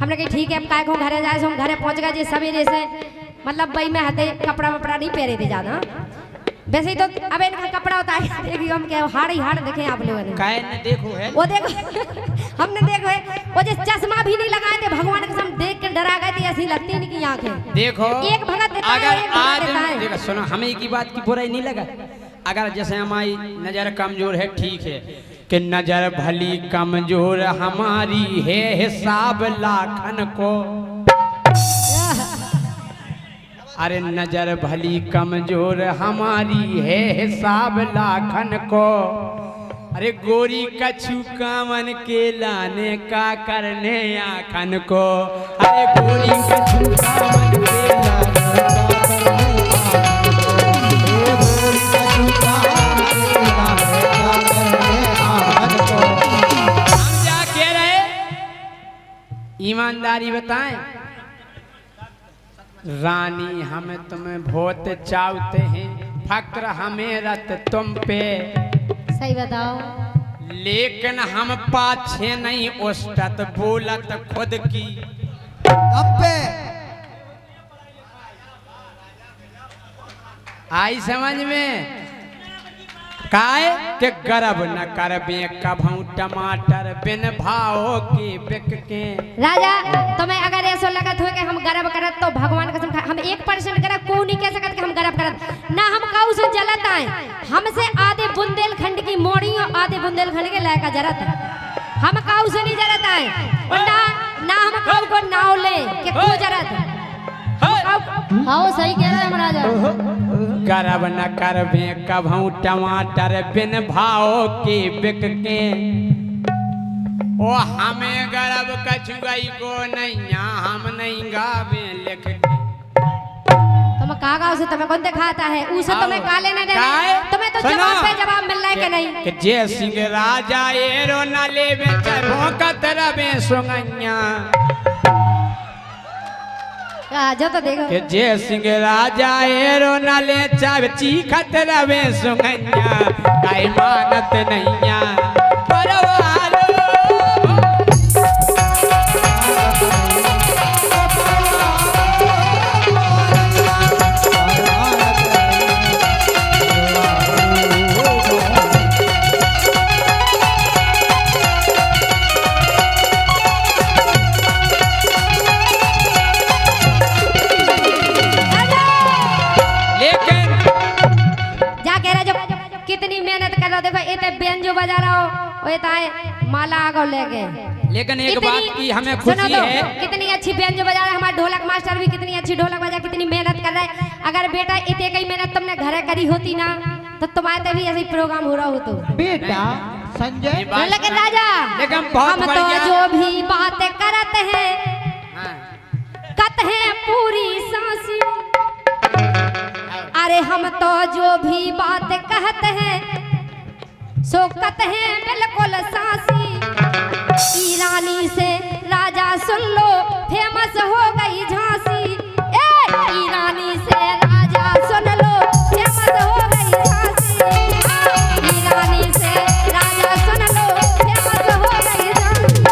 हमने कही ठीक है अब काय को घरे जाए हम घरे पहुंच गए जी सवेरे से मतलब बई में हते कपड़ा वपड़ा नहीं पहरे थे ज्यादा वैसे ही तो अब इनका कपड़ा होता है देखिए हम क्या हाड़ ही हाड़ देखे आप लोगों ने काय ने देखो है वो देखो हमने देखो है वो जो चश्मा भी नहीं लगाए थे भगवान के हम देख के डरा गए थे ऐसी लगती नहीं की आंखें देखो एक भगत देता अगर है एक भगत आज देता है देखो सुनो हमें की बात की बुराई नहीं लगा अगर जैसे हमारी नजर कमजोर है ठीक है कि नजर भली कमजोर हमारी है हिसाब लाखन को अरे नजर भली कमजोर हमारी है हिसाब लाखन को अरे गोरी कछु कामन के लाने का करने आखन को अरे गोरी कछु कामन के लाने हम क्या कह रहे ईमानदारी बताएं रानी हम तुम्हें बहुत चाहते हैं फक्र हमें रत तुम पे सही बताओ लेकिन हम पाछे नहीं उस्तत बोलत खुद की अबे आई समझ में काय के गर्व न करबे कभू टमाटर बिन भाव के बिक के राजा तुम्हें अगर ऐसा लगत हो कि हम गर्व करत तो भगवान कसम हम 1% गर्व को नहीं कह सकत कि हम गर्व करत ना हम काऊ से जलत आए हमसे आधे बुंदेलखंड की मोड़ी और आधे बुंदेलखंड के लायक जरत हम काऊ से नहीं जरत आए और ना हम काऊ को नाव ले कि को जरत हां सही कह रहे हैं महाराजा गर्व न करबे कभू टमाटर बिन भाव के बिक के ओ हमें गर्व कछु गई को नहीं हम नहीं गावे लिख के तुम कागा से तुम्हें कौन दिखाता है उसे तुम्हें का लेना देना तुम्हें तो जवाब पे जवाब मिल रहा है कि नहीं कि जय सिंह राजा एरो न लेवे चाहे भोंकत रवे सुंगैया जो तो देखो कि जय सिंह राजा एरो न ले चाहे चीखत रवे सुंगैया काई मानत नैया परवारो कितनी मेहनत कर रहा देखो इतने बेंजो बजा रहा हो वो इतने माला आगो लेके लेकिन एक बात की हमें खुशी है कितनी अच्छी बेंजो बजा रहा है हमारा ढोलक मास्टर भी कितनी अच्छी ढोलक बजा कितनी मेहनत कर रहा है अगर बेटा इतने कई मेहनत तुमने घरे करी होती ना तो तुम्हारे भी ऐसे प्रोग्राम हो रहा हो तो बेटा संजय लेकिन राजा हम तो जो भी बातें करते हैं कत है पूरी सांसी अरे हम तो जो भी बात कहते हैं सो कहते हैं बिल्कुल सासी ईरानी से राजा सुन लो फेमस हो गई झांसी ईरानी से राजा सुन लो फेमस हो गई झांसी ईरानी से राजा सुन लो फेमस हो गई झांसी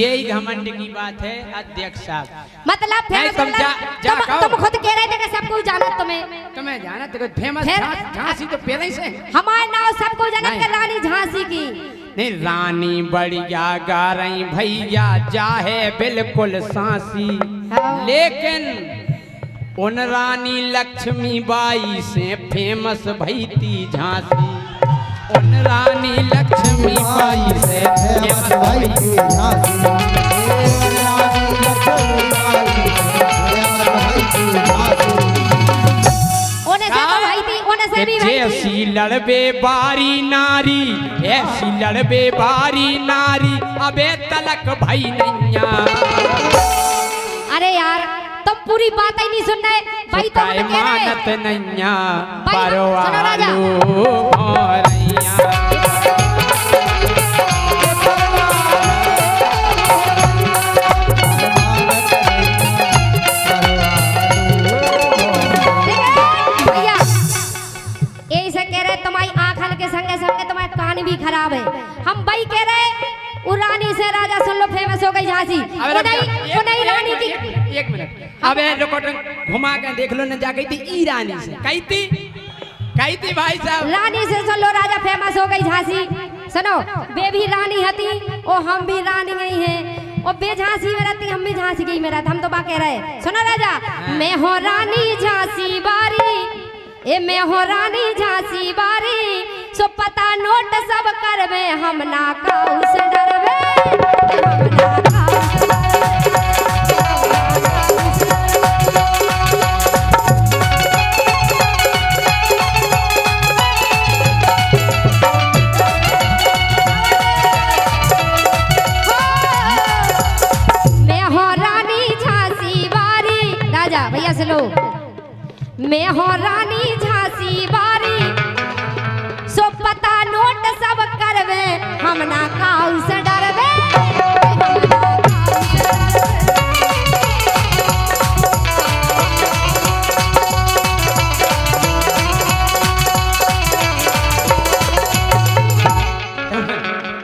यही घमंड की बात है अध्यक्ष साहब मतलब फेमस तुम खुद कह रहे थे कि सबको जाना तुम्हें जाना तो फेमस झांसी तो पहले से हमारे नाम सबको जाना कि रानी झांसी की नहीं रानी बढ़िया गा रही भैया चाहे बिल्कुल सांसी लेकिन उन रानी लक्ष्मीबाई से फेमस भई थी झांसी उन रानी लक्ष्मीबाई से फेमस भई थी झांसी जैसी लड़बे बारी नारी ऐसी लड़बे बारी नारी अबे तलक भाई नैया अरे यार तुम पूरी बात ही नहीं सुन रहे भाई तुम तो कह रहे मानत नैया परवालो औरैया खराब है हम भाई कह रहे रानी से राजा सुन लो फेमस हो गई झांसी झांसी अबे वो नहीं रानी की एक मिनट अबे रिकॉर्ड घुमा के देख लो न जा गई थी ई रानी से कही थी भाई साहब रानी से सुन लो राजा फेमस हो गई झांसी सुनो बे भी रानी हती ओ हम भी रानी नहीं है ओ बे झांसी में रहती हम भी झांसी गई में रहता हम तो बाके रहे सुनो राजा मैं हो रानी झांसी बारी ए मैं हो रानी झांसी बारी सो पता नोट सब करवे हम ना काऊ से डरवे हम ना काऊ भैया से लो मैं हो रानी झांसी बारी सो पता नोट सब करवे हम ना काऊ से डरवे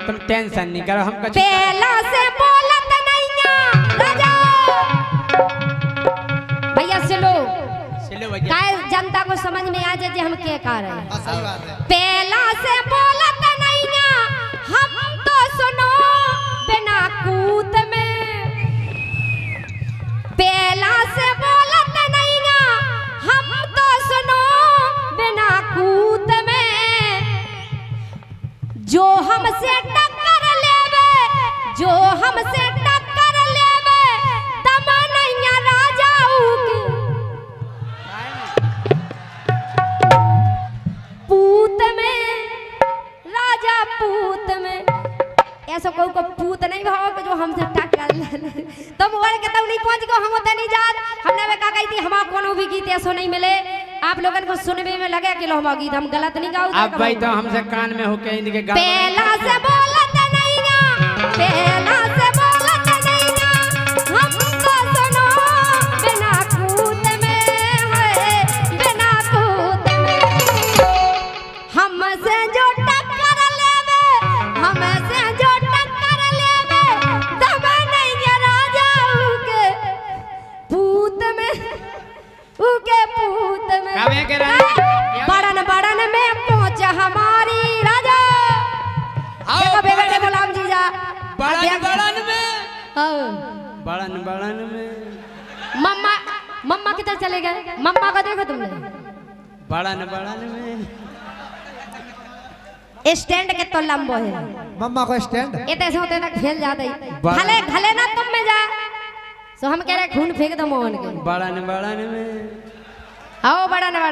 तुम टेंशन नहीं करो हम कुछ पहला से बोलत नहीं राजा काय जनता को समझ में आ जाए हम क्या कह रहे हैं सही बात है पहला से बोलत नहीं ना हम तो सुनो बिना कूत में पहला से बोलत नहीं ना हम तो सुनो बिना कूत में जो हमसे टक्कर लेवे जो हमसे टक्कर लेवे तब नहीं राजाऊ के पूत में राजा पूत में ऐसा कोई को पूत नहीं भाव जो हमसे टक्कर तुम वर्ग के तब नहीं पहुंच गो हम होते नहीं जात हमने वे का कही थी हमारा कोनो भी गीत ऐसा नहीं मिले आप लोगन को सुनने में लगे कि लो हमारा गीत हम गलत नहीं गाओ अब भाई तो हमसे कान में होके इनके गाना पहला से बोलत नहीं ना पहला से बोलत नहीं ना हमको सुनो बिना कूत में है बिना कूत में हमसे जो टक्कर लेवे हमसे जो टक्कर लेवे तब नहीं राजाऊ के पूत में उके पूत में कावे के रानी बड़न बड़न में पहुंच हमारी राजा देखो बेगड़े गुलाम जीजा बड़न में हाँ बड़न में मम्मा मम्मा किधर चले गए मम्मा को देखो तुमने बड़न में स्टैंड के तो लंबो है मम्मा को स्टैंड ये तो ऐसे होते तक फेल जाते भले भले ना तुम में जा सो हम कह रहे खून फेंक दो मोहन के बड़न में आओ बड़न में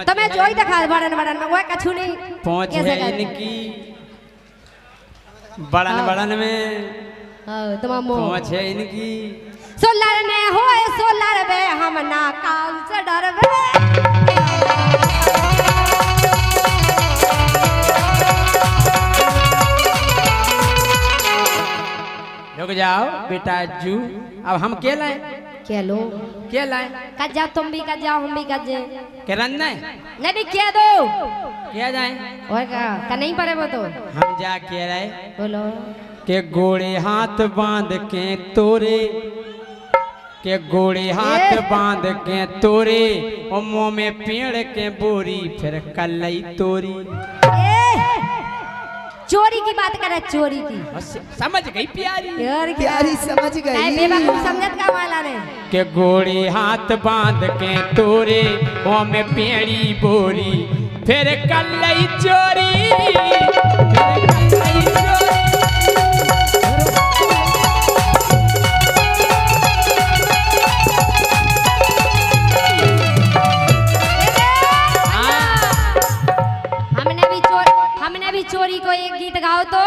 तुम्हें जो ही दिखा बड़न में वो कछु नहीं पहुंच गए इनकी बड़न में तुम पहुंच है इनकी सो लड़ने हो सो लड़बे हम ना काल से डरबे रुक जाओ बेटा जू अब हम के लाए क्या लो के लाए कज जाओ तुम भी कज जाओ हम भी कज जाए के रन नहीं क्या दो क्या जाए और का नहीं पड़े वो तो हम जा के रहे बोलो के गोड़े हाथ बांध के तोरे के गोड़े हाथ बांध के तोरे और मुंह में पेड़ के बोरी फिर कलई तोरी चोरी की बात करे चोरी की समझ गई प्यारी यार प्यारी समझ गई बेवकूफ समझत का वाला ने के गोड़े हाथ बांध के तोरे मुंह में पेड़ी बोरी फिर कलई चोरी हमने भी चोरी को एक गीत गाओ तो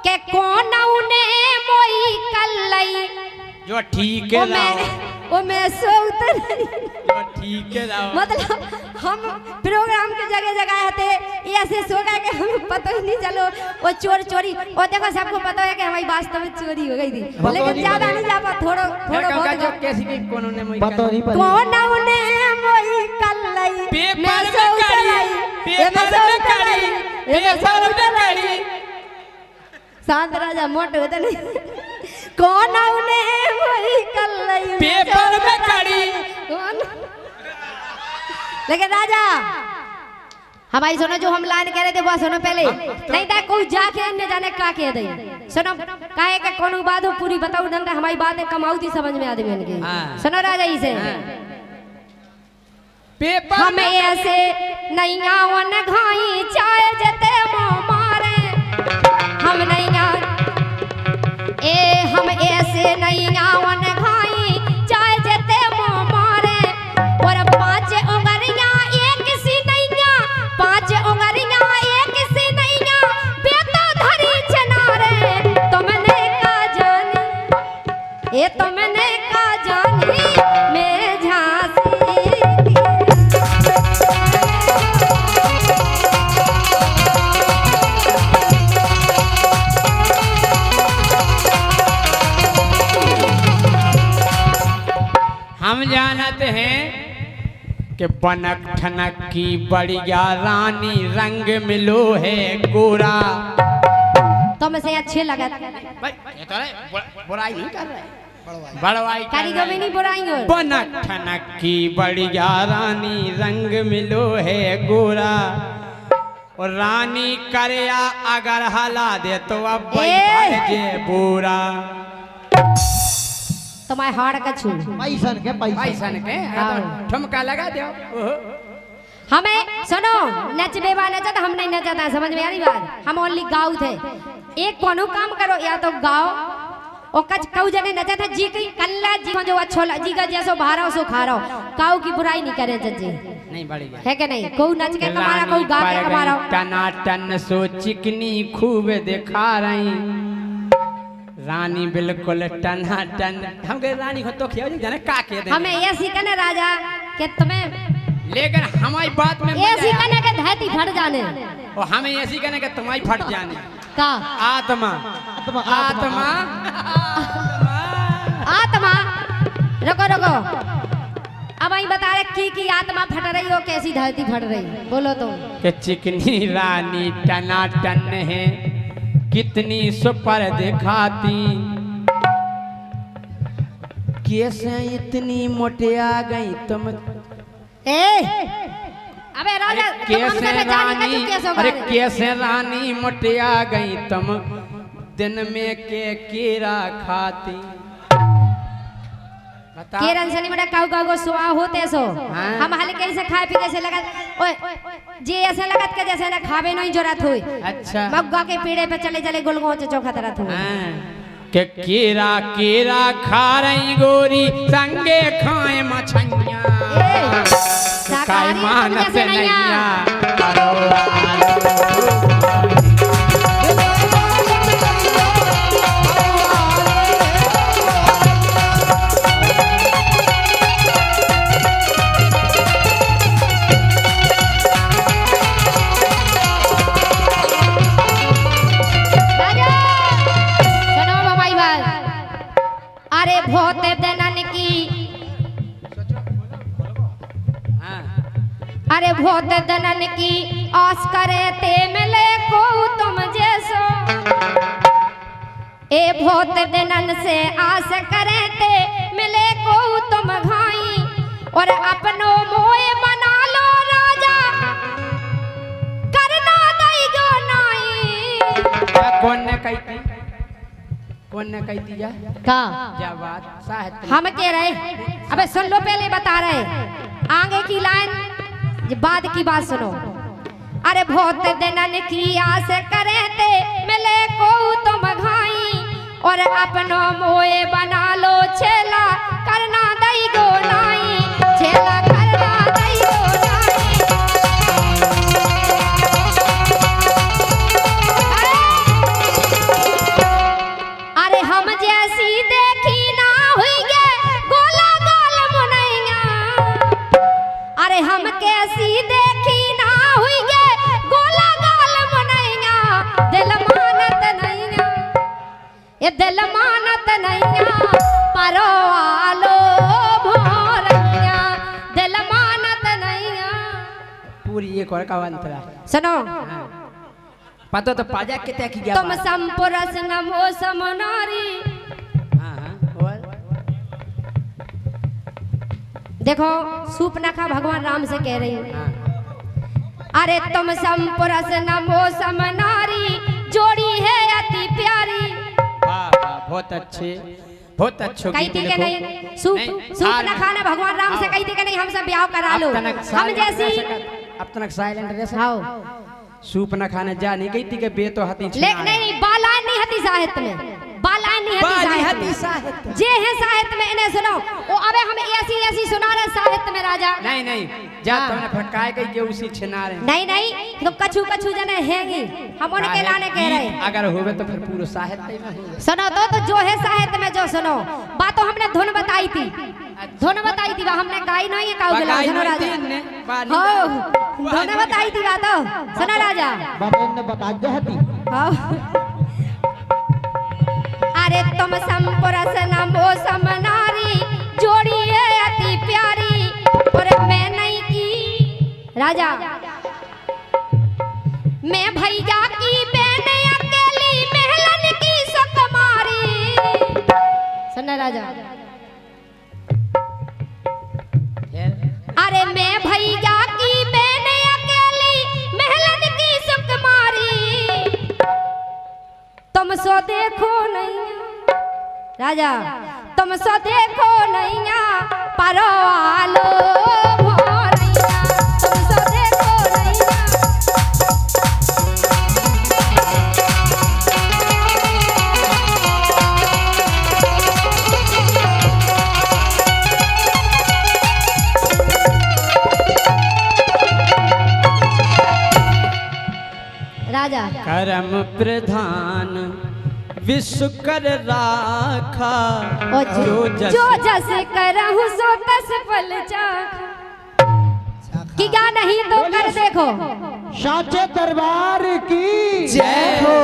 के कौन उने मोई कलई जो ठीक है वो मैं सोत जो ठीक है मतलब हम प्रोग्राम के जगह जगह आते ऐसे सो गए कि हमें पता ही नहीं चलो वो चोरी वो देखो सबको पता है कि हमारी वास्तव में चोरी हो गई थी लेकिन ज्यादा नहीं जा पा थोड़ा बहुत कैसी की कौन ने मोई पता नहीं कौन उने मोई कलई पेपर में कड़ी शांत राजा मोट होते नहीं कौन औने वही कल पेपर में कड़ी। लेकिन राजा हमारी सुनो जो हम लाइन कह रहे थे वो सुनो पहले नहीं था कोई जाके न जाने का कह दे सुनो काहे का कोनो बात हो पूरी बताओ डंडा हमारी बात है कमाऊ थी समझ में आदमी के सुनो राजा इसे पेपर हम ऐसे नहीं आवन घाई चाहे जते मारे हम नहीं हम ऐसे नहीं आवन घाई चाहे जते मारे और 5 उंगलियां एक सी नैया 5 उंगलियां एक सी नैया बेतो धरी चनारे तुमने का जानी ये तुमने का जानी मैं झांसी हम जानते हैं कि बनक ठनक की बढ़िया रानी रंग मिलो है गोरा। तो मैं से अच्छे लगा बुराई नहीं कर रहे बड़वाई कारीगर भी नहीं बुराएंगे बनक ठनक की बढ़िया रानी रंग मिलो है गोरा और रानी करया अगर हला दे तो अब जे पूरा तुम्हारे हाड़ का छू पैसन के पैसा के ठुमका लगा दो। हमें सुनो नचबे वाला नचत हम नहीं नचता समझ में आ रही बात हम ओनली गाँव थे एक कोनो काम करो या तो गाओ और कच कऊ जने नचत है जी की कल्ला जी जो अच्छो जी का जैसो भारा सो खा रहा काऊ की बुराई नहीं करे जजी नहीं बढ़िया है कि नहीं को नच के कमारा को गा के कमारा टना टन सो चिकनी खूब दिखा रही रानी बिल्कुल टना टन हम कहे रानी को तो खिया जाने का के दे हमें ये सीखने राजा कि तुम्हें लेकिन हमारी बात में ये सीखने के धरती फट जाने और हमें ये सीखने के तुम्हारी फट जाने का आत्मा आत्मा आत्मा रुको रुको अब आई बता रहे की आत्मा फट रही हो कैसी धरती फट रही बोलो तो कि चिकनी रानी टना टन है कितनी सुपर दिखाती कैसे इतनी मोटिया गई तुम अबे राजा कैसे रानी अरे कैसे रानी मोटिया गई तुम दिन में के कीड़ा खाती केरन से नहीं बेटा काऊ काऊ सुआ होते सो हम हल्के से खाए पी कैसे लगा ओए जे ऐसे लगत के जैसे ना खावे नहीं जरूरत हुई अच्छा मग्गा के पेड़े पे चले चले गुलगोच चोखा तरह हुई के कीड़ा कीड़ा खा रही गोरी संगे खाए मछैया खाए मानस नैया बहुत दिनन की अरे बहुत दिनन की आस करे ते मिले को तुम जैसो ए बहुत दिनन से आस करे ते मिले को तुम घाई और अपनो मोए बना लो राजा करना दई गो नाई कौन ने कही थी कौन ने कही थी का क्या बात साहित्य हम कह रहे अबे सुन लो पहले बता रहे आगे की लाइन बाद की बात सुनो अरे बहुत दिनन की आस करे ते मिले को तुम घाई और अपनो मोए बना लो छेला करना दई गो नाई छेला करना दई गो अरे हम जैसी देखी ना हुई गे गोला गाल मुनैया अरे हम कैसी देखी ना हुई गे गोला गाल मुनैया दिल मानत नैया ये दिल मानत नैया परो आलो भोरैया दिल मानत नैया पूरी एक और का अंतरा सुनो पता तो पाजा के तय की गया तुम संपुरस नमो समनारी देखो सूपनखा भगवान राम से कह रही हूँ। हाँ। अरे तुम संपुरस नमो समनारी जोड़ी है अति प्यारी। वाह वाह, बहुत अच्छे, बहुत अच्छे कही गीत थी कि लिखो। नहीं सूपनखा ने भगवान राम से कही थी कि नहीं हमसे ब्याह करा लो। हम जैसी अब तक साइलेंट रह सकते। हाँ सूप न खाने जा नहीं गई थी कि बे तो हती ले नहीं बालान नहीं हती साहित्य में, बालान नहीं हती साहित्य जे है साहित्य में इन्हें सुनो। ओ अबे हम ऐसी ऐसी सुना रहे साहित्य में राजा। नहीं नहीं जा तुमने फटकाए गई के उसी छिना रहे। नहीं नहीं तो कछु कछु जने हैगी हम उनके लाने कह रहे। अगर होवे तो फिर पूरा साहित्य में होवे। सुनो तो जो है साहित्य में जो सुनो बात तो हमने धुन बताई थी, धुन बताई थी हमने गाई नहीं है काउगला सुनो राजा। हो धुन बताई थी बात सुनो राजा। बाबा ने बता देती। हाँ अरे तुम संपुरस नमो समनारी जोड़ी है अति प्यारी और मैं नहीं की राजा मैं भैया की बहन अकेली महलन की सुकुमारी। सुनना राजा अरे मैं भैया की बहन अकेली महलन की सुकुमारी तुम सो देखो नहीं राजा तुम सो देखो नैया परवालो भोरैया तुम सो देखो नैया। राजा करम प्रधान विश्व कर राखा जो जस करहु सो तस फल चाखा। कि क्या नहीं तो कर देखो साचे दरबार की जय हो।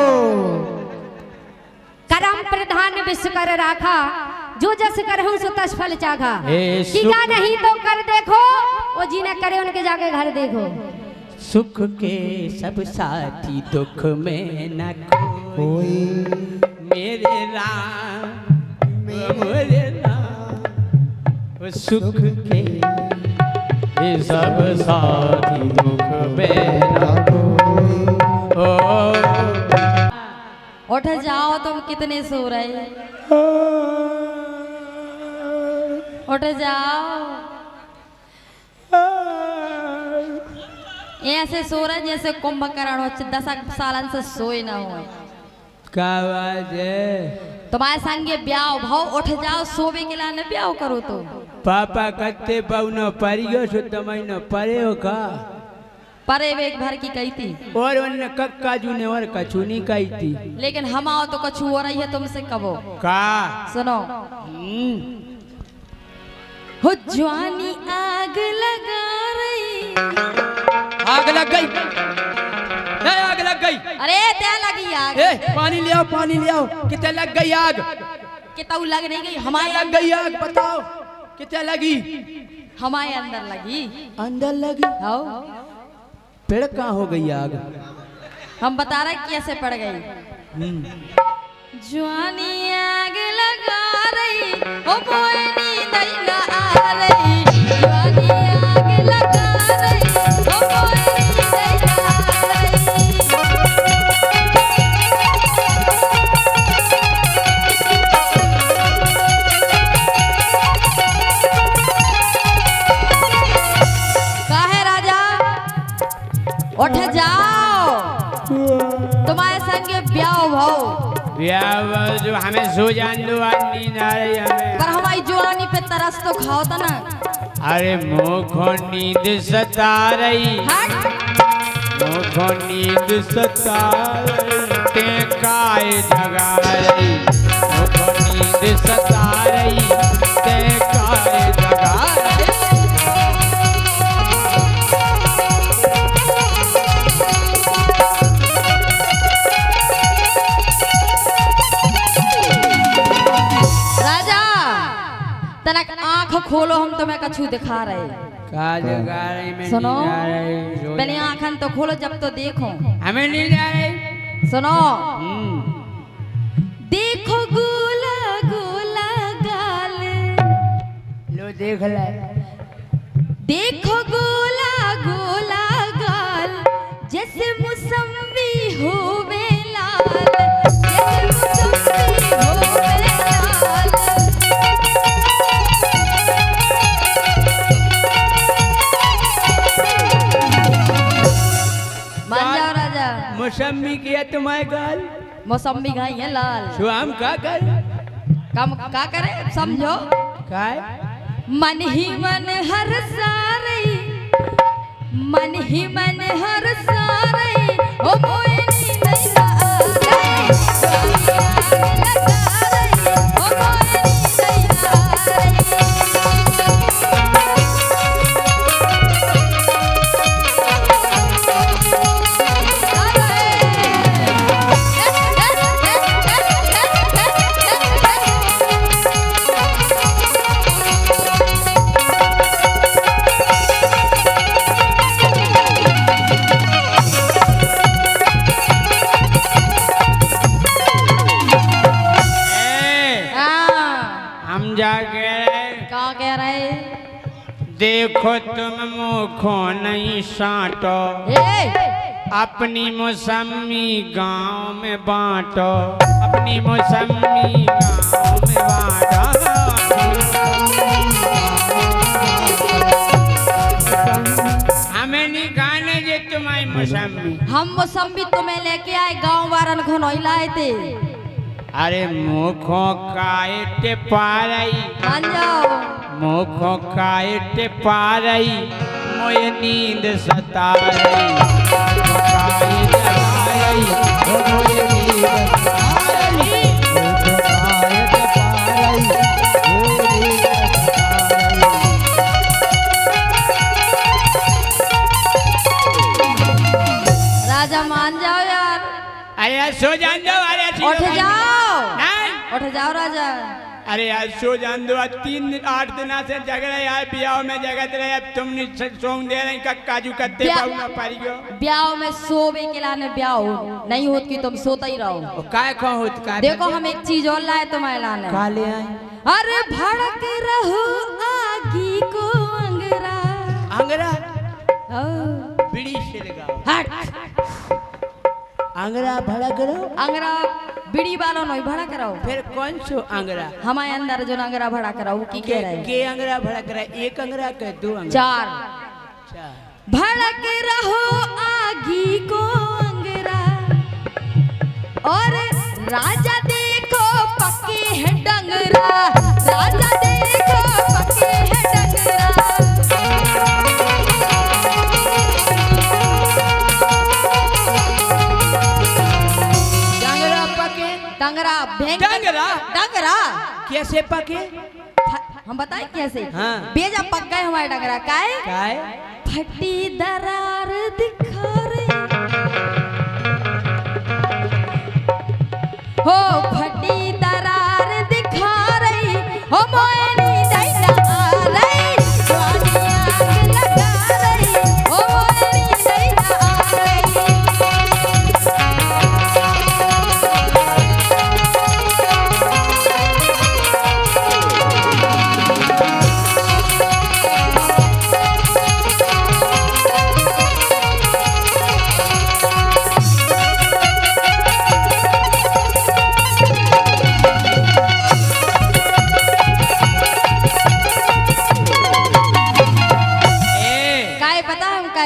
करम प्रधान विश्व कर राखा जो जस करहु सो तस फल चाखा। हे कि क्या नहीं तो कर देखो वो जी न करे उनके जाके घर देखो। सुख के सब साथी दुख में न कोई मेरे राम मेरे राम सुख के ये सब साथी दुख में न कोई। उठ जाओ तुम कितने सो रहे, उठ जाओ। ऐसे सो रहे जैसे कुंभकर्ण हो 10 सालन से सोए ना हो। का बात है तुम्हारे संगे ब्याह भाव उठ जाओ सोवे के लाने ब्याह करो तो। पापा कत्ते बहु परियो सो तमई न परे हो का परे वेग भर की कही थी और उन कक्का जू ने और कछु नहीं कही थी। लेकिन हम आओ तो कछु हो रही है तुमसे कबो का सुनो। हो जवानी आग लगा रही, आग लग गई, आग लग गई। अरे त्या लगी आग। पानी ले आओ, पानी ले आओ। कितने लग गई आग? कितना लग नहीं गई हमारे लग गई आग, बताओ कितने लगी? हमारे अंदर लगी। अंदर लगी? आओ पेड़ कहाँ हो गई आग? हम बता रहे कैसे पड़ गई। जवानी आग लगा रही ओ मोयनी दैना आ रही। जवानी आग लगा रही ओ मोयनी दैना आ रही। काहे राजा उठ जाओ तुम्हारे संगे ब्याह भाव जो हमें सो जान दो, नींद आ रही हमें। पर हमारी जवानी पे तरस तो खाओ था ना। अरे मुझको नींद सता रही, मुझको नींद सता रही, ते काय जगा रही। मुझको नींद सता रही, ते काय जगा रही। तनक आंख खोलो हम तुम्हें कछु दिखा रहे। का जगा रही में सुनो नींद आ रही। पहले आंखन तो खोलो जब तो देखो। हमें नींद आ रही। सुनो देखो गोला गोला गाल। लो देख ले देखो गोला गोला गाल जैसे मौसमी होवे लाल, जैसे मौसमी होवे लाल। मान जाओ राजा। मौसमी किया तुम्हारे गाल मौसमी घाई है लाल। शुआम का कर कम का करे समझो। काय मन ही मन हर सारे, मन ही मन हर सारे, ओ मोहिनी दैना रे, लगा रे, ओ मोहिनी दैना क्या कह रहे? देखो तुम मुखो नहीं साटो, अपनी मौसमी गांव में बांटो, अपनी मौसमी गांव में बांटो। हमें नहीं खाने जे तुम्हारी मौसमी। हम मौसमी तुम्हें लेके आए गांव वारन को नहीं लाए थे। अरे मुखो काटे पारई, मान जाओ। मुखो काटे पारई, मोए नींद सतारई, मोए नींद सतारई। राजा मान जाओ यार। अरे यार सो जान दो। अरे उठ जाओ, नहीं उठ जाओ राजा। अरे यार सो जान दो। 8 दिन से जग रहे यार, ब्याह में जगत रहे। अब तुम सोंग दे रहे का काजू कत्ते पाऊ ना पारी गयो। ब्याह में सोवे के लाने ब्याह नहीं होत कि तुम सोता ही रहो। काय को होत का? देखो हम एक चीज और लाए तुम्हारे लाने। का ले आए? अरे भड़क रहो आगी को अंगरा। अंगरा ओ, बीड़ी से लगाओ। हट। अंगरा भड़ा करो। अंगरा बीड़ी वालों नहीं भड़ा कराओ। फिर कौन सो अंगरा? हमारे अंदर जो अंगरा भड़ा कराओ वो की कह रहे हैं? के अंगरा भड़ा करा? एक अंगरा के दो अंगरा? 4। भड़क रहो आगी को अंगरा, और राजा देखो पक्के है डंगरा, राजा देखो पक्के है डंगरा। डंगरा पके? डंगरा डंगरा? डंगरा कैसे पके? हम बताए कैसे? हाँ। बेजा पक गए हमारे डंगरा। काहे? काय? फटी दरार दिखा रे, हो फटी दरार दिखा रही, हो मोहिनी दैना आ रही, जवानी आग लगा रही, हो मोहिनी दैना आ रही।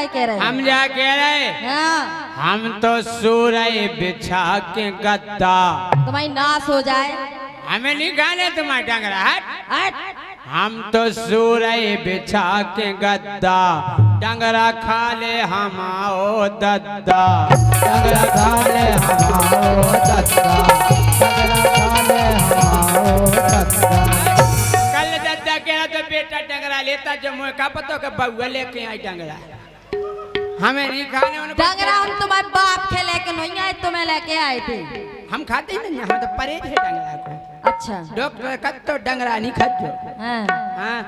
कह रहे? हम जा कह रहे? हाँ। हम तो सो रहे बिछा के गद्दा। तुम्हारी नाश हो जाए। हमें नहीं खाने तुम्हारे डंगरा। हट। हट। हम तो सो रहे बिछा के गद्दा, डंगरा खा ले हमाओ दद्दा, डंगरा खा ले हमाओ दद्दा, डंगरा खा ले हमाओ दद्दा। कल दद्दा कह तो बेटा डंगरा लेता, जो मुझे का पता कि बउआ लेके आई डंगरा। हमें नहीं खाने। डंगरा हम तुम्हारे बाप के लेके नहीं आए, तुम्हें लेके आए थे। हम खाते ही नहीं, हम तो परहेज है डंगरा को। अच्छा। डॉक्टर कत तो डंगरा नहीं खाते। हाँ। हाँ।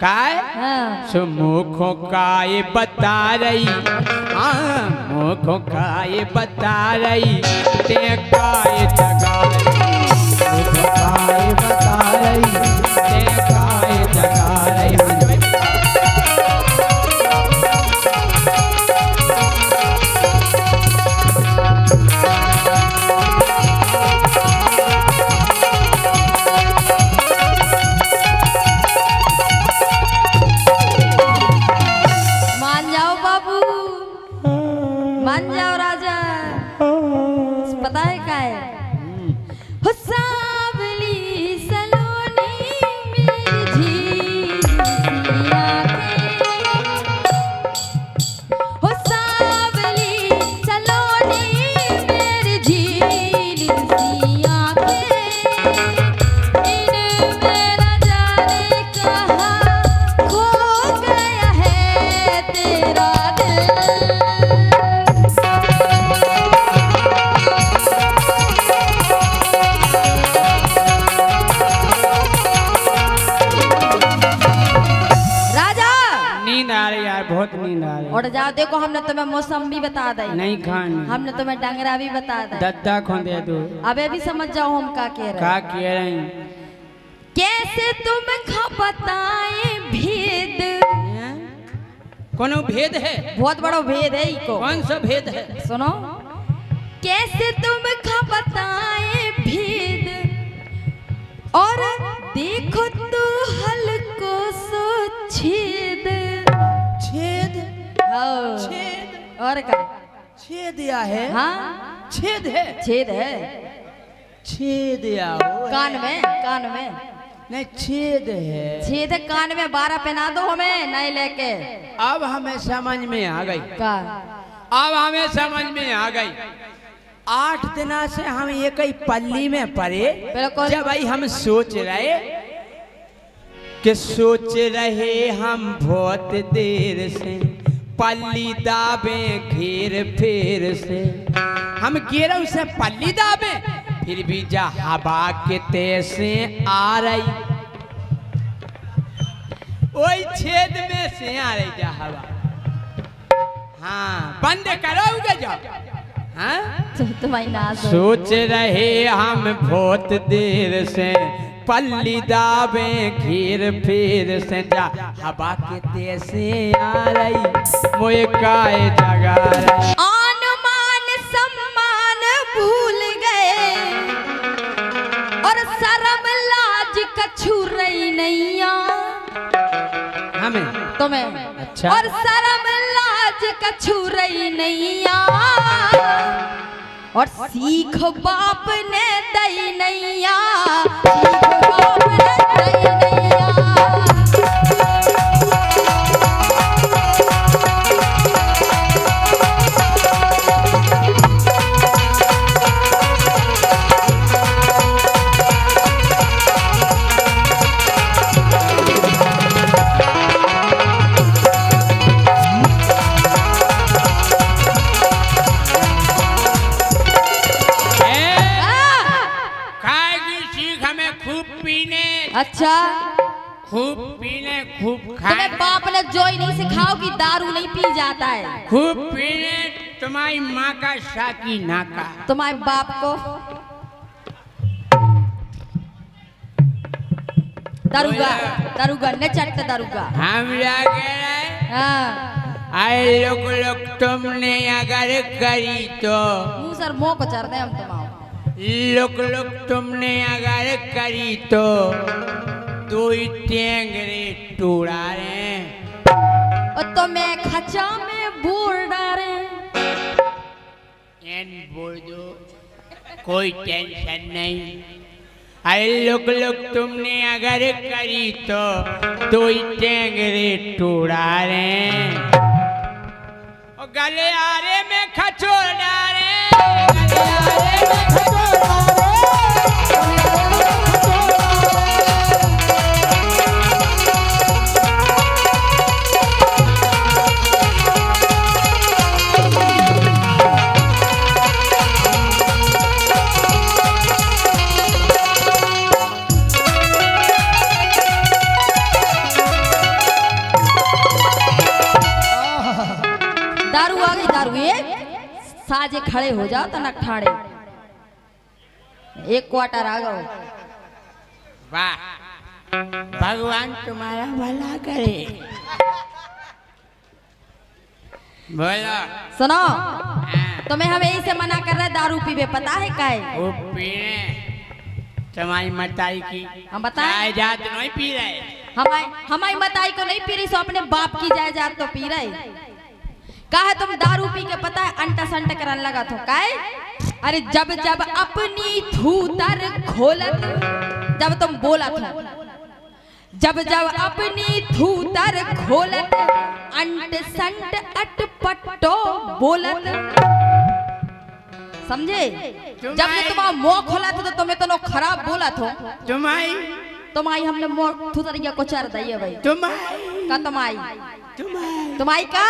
काय? हाँ। सो मुखो काय बता रही, हाँ मुखो काय बता रही, ते काय जगा रही, मुखो काय बता रही, ते काय जगा रही। बहुत नींद आ रही। उठ जाओ, देखो हमने तुम्हें मौसमी बता दी, नहीं खानी। हमने तुम्हें डंगरा भी बता दी। दद्दा खो दे दो। अबे भी समझ जाओ हम क्या कह रहे का हैं। कह रही? कैसे तुम बताए भेद, कोनो भेद है? बहुत बड़ा भेद है इको। कौन सा भेद है? सुनो, कैसे तुम बताए भेद, और देखो तो हल्को सो छेद। छेद? हाँ। छेद? और क्या? छेद या है? हाँ, छेद है। छेद है छेद या कान में, कान में नहीं, छेद है। छेद है कान में। 12 पहना दो हमें नहीं लेके। अब हमें समझ में आ गई। का? अब हमें समझ में आ गई। 8 दिना से हम एक ही पल्ली में पड़े। बिल्कुल। जब भाई हम सोच रहे हम बहुत देर से, पल्ली दाबे घेर फेर से। हम घेरों से पल्ली दाबे, फिर भी जा हवा के तेज से आ रही, वही छेद में से आ रही जा हवा। हाँ, बंद करोगे जाओ। हाँ? तुम्हारी नाज हो। सोच रहे हम बहुत देर से, पल्ली दाबे घेर फेर से, जा हवा के तेज से आ रही, मोए काए जगा रही। आन मान सम्मान भूल गए, और शर्म लाज कछु रही नैया। हमें तुम्हें? अच्छा। और शर्म लाज कछु रही नैया, और सीख बाप ने दई नैया, सीख बाप ने दई नैया। अच्छा, खूब पीने खूब तुम्हें खाए, बाप ने जो ही नहीं सिखाओ कि दारू नहीं पी जाता है। खूब पीने तुम्हारी माँ का साकी नाका। तुम्हारे बाप को दारूगा, दारूगा न चट दारूगा। हम जाके हाँ, आए लोग तुमने अगर करी तो, मुंह सर मोह को चढ़ दे हम तुम्हारा। लोग तुमने अगर करी तो, दो ही टेंगरे टूड़ा रे, और तो मैं खचा में बूढ़ डारे। बोल दो, कोई टेंशन नहीं। अरे लोग तुमने अगर करी तो, दो ही टेंगरे टूड़ा रे, और गले आरे में खचोड़ डारे, गले आरे में खचोड़ डारे। दारू आ गई, दारू ये साजे खड़े हो जाओ तो नठाड़े। एक क्वार्टर आ गए। वाह, भगवान तुम्हारा भला करे। बोलो। सुनो, हाँ, तुम्हें हम यही से मना कर रहे दारू पीवे, पता है क्या है? वो पीने तुम्हारी मताई की हम बताएं? जायदाद नहीं पी रहे। हमारी मताई को नहीं पी रही, सो अपने बाप की जायदाद तो पी रहे। कहा तुम दारू पी के पता है अंटा संट करने लगा तो काय? अरे जब जब अपनी थूतर खोलत, जब तुम बोला था, जब जब अपनी थूतर खोलत, अंट संट अटपटो बोलत। समझे? जब ने तुम्हारा मुंह खोला था तो तुम्हें तो खराब बोला था। तुम्हारी हमने मुंह थूतरिया को चर दी है भाई। का तुम्हारी का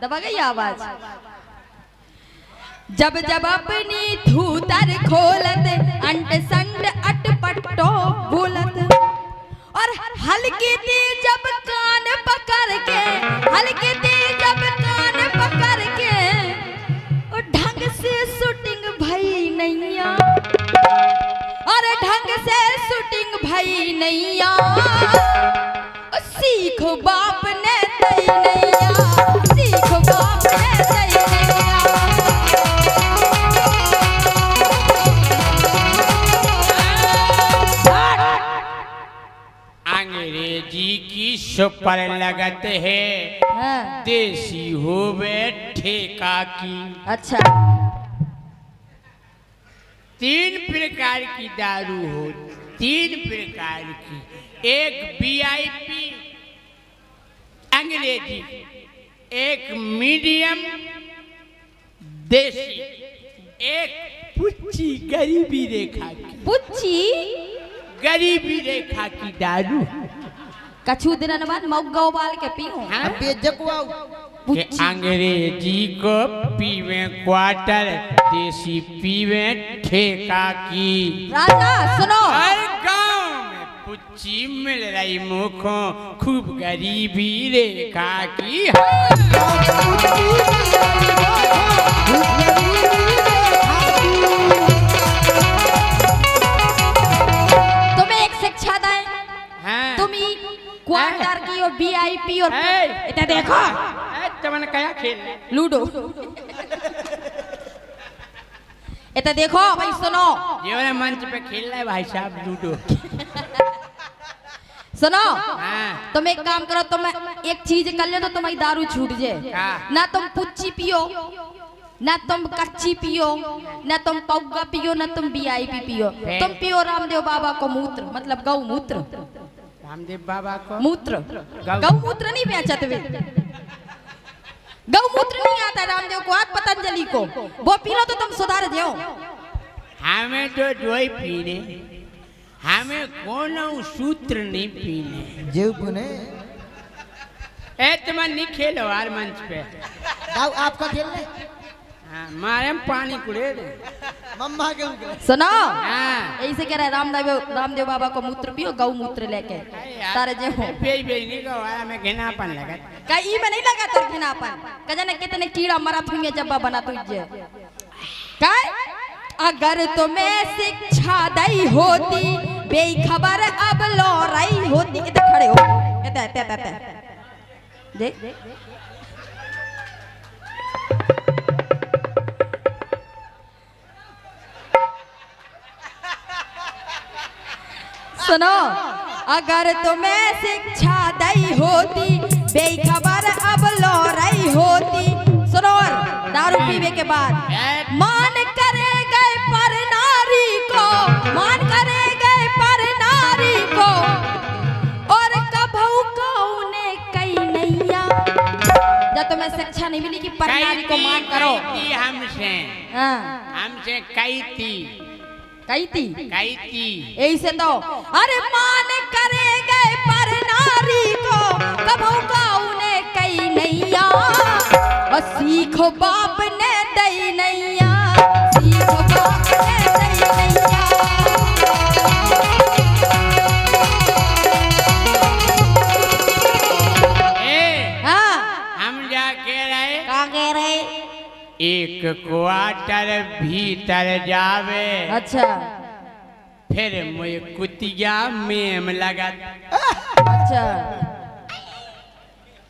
दबा गई आवाज। जब जब अपनी थूतर खोलत, अंट संट अटपटो बोलत, और हल्की थी जब कान पकड़ के भई नैया सीखो बाप ने दई नैया सीखो बाप ने दई नैया। अंग्रेजी की सुपर लगत है हाँ। देसी होवे ठेका की। अच्छा 3 प्रकार की दारू हो, 3 प्रकार की। एक वीआईपी अंग्रेजी, एक मीडियम देसी, एक पुच्ची गरीबी रेखा की। पुच्ची गरीबी रेखा की दारू कछु दिन बाद मौगा उबाल के पीऊं। हाँ? बेजकुआ कि अंग्रेजी को पीवे क्वार्टर, देसी पीवे ठेका की। राजा सुनो हर गांव में पुच्ची मिल रही मुखों, खूब गरीबी रेखा की। तुम्हें एक शिक्षा दें हाँ। तुम ही क्वार्टर की और वीआईपी और ए, इतना देखो तुमने क्या खेल लूडो इतना देखो भाई सुनो ये वाले मंच पे खेल रहा है भाई साहब लूडो। सुनो हाँ। तुम एक काम करो तुम एक चीज कर ले तो तुम्हारी दारू छूट जाए। हाँ। ना तुम पुच्ची पियो ना तुम कच्ची पियो ना तुम पौगा पियो ना तुम वीआईपी पियो। तुम पियो रामदेव बाबा को मूत्र मतलब गौ मूत्र। रामदेव बाबा को मूत्र गौ मूत्र नहीं बेचत वे गौ मूत्र नहीं आता रामदेव को आज पतंजलि को वो पी लो तो तुम सुधार जाओ। हमें तो दोई पीने, हमें कोनो सूत्र नहीं पीने। जीव पुने ए तुम नहीं खेलो यार मंच पे। दाऊ आपका खेल ले हाँ, मारे में पानी कुड़े दे। मम्मा के ऊपर सुनो हाँ। ऐसे कह रहा है रामदेव बाबा को मूत्र पियो गौ मूत्र लेके तारे जे हो बेच नहीं को वाला में घिनापन लगा। कहीं में नहीं लगा तो घिनापन कजने कितने कीड़ा मरा थी जब बना तुझे काय अगर तुम्हें शिक्षा दई होती बेखबर अब लौराई होती। इधर खड़े हो इधर दे सुनो अगर तुम्हें शिक्षा दई होती बेखबर अब लौराई होती। सुनो दारू पीवे के बाद मान करे गए पर नारी को मान करे गए पर नारी को और कभू कौने कई नैया। जब तुम्हें शिक्षा नहीं मिली कि पर नारी को मान करो हमसे हाँ हमसे कई थी ऐसे तो अरे मान करे गए पर नारी को कभू कौने कई नैया और सीखो बाप ने दई नैया सीखो बाप ने दई नैया। हाँ हम जा कह रहे क्या कह रहे एक क्वार्टर भीतर जावे अच्छा फिर मुझे कुतिया मेम लगत। अच्छा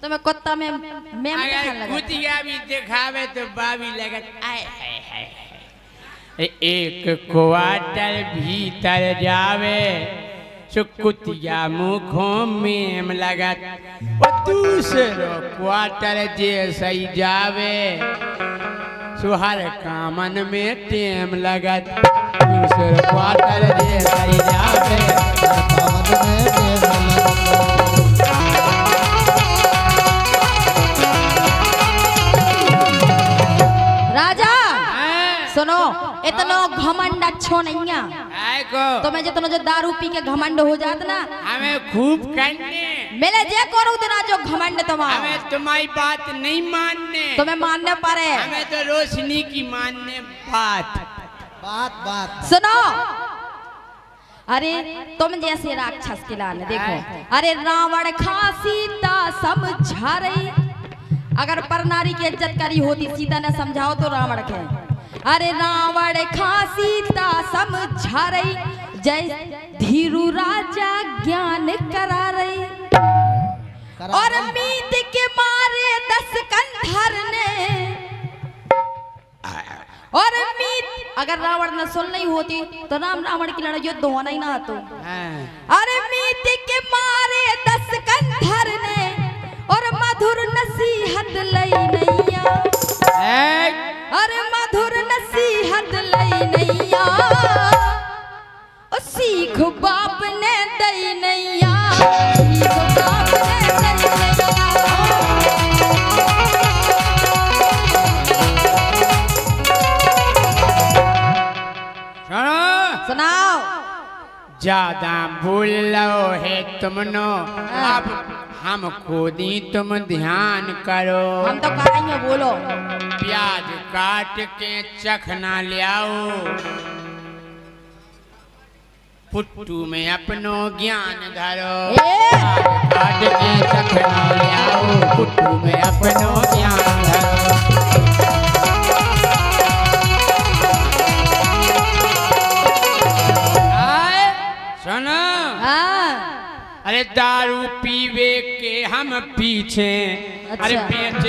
तुम्हें कुत्ता में मेम अगर कहने लगा। कुतिया भी दिखावे तो बाबी लगत। आय हाय हाय हाय। एक क्वार्टर भीतर जावे सो कुतिया मुखों मेम लगत। और दूसरो क्वार्टर जैसे ही जावे सो हर कामन में टेम लगत। दूसरो क्वार्टर जैसे ही जावे राजा सुनो इतना घमंड अच्छो नहीं है आय को तुम्हें जितना जो दारू पी के घमंड हो जात ना हमें खूब करने, मेरे जे करो उतना जो घमंड तुम्हारा हमें तुम्हारी बात नहीं मानने, तुम्हें मानने पड़े। हमें तो रोशनी की मानने बात। बात सुनो अरे तुम जैसे राक्षस के लाने देखो अरे रावण खा सीता समझा रही। अगर पर नारी की इज्जत करी होती सीता ने समझाओ तो रावण के अरे रावण खा सीता समझा रही जय धीरू राजा ज्ञान करा रही करा और रहा। मीत के मारे 10 कंधर ने और मीत अगर रावण न सुन नहीं होती तो राम रावण की लड़ाई युद्ध होना ही ना तो। अरे मीत के मारे 10 कंधर ने और मधुर नसीहत लई नैया अरे मधुर नसीहत लई नैया ओ सीख बाप ने दई नैया सीख बाप ने दई नैया। सुनाओ ज्यादा भूल लो है तुमनो अब हमको दी तुम ध्यान करो। हम तो करेंगे बोलो। प्याज काट के चखना ले आओ पुट्टू में अपनो ज्ञान धरो। प्याज काट के चखना ले आओ पुट्टू में अपनो ज्ञान धरो। सुनो हाँ अरे दारू पीवे के हम पीछे अरे अच्छा। बेच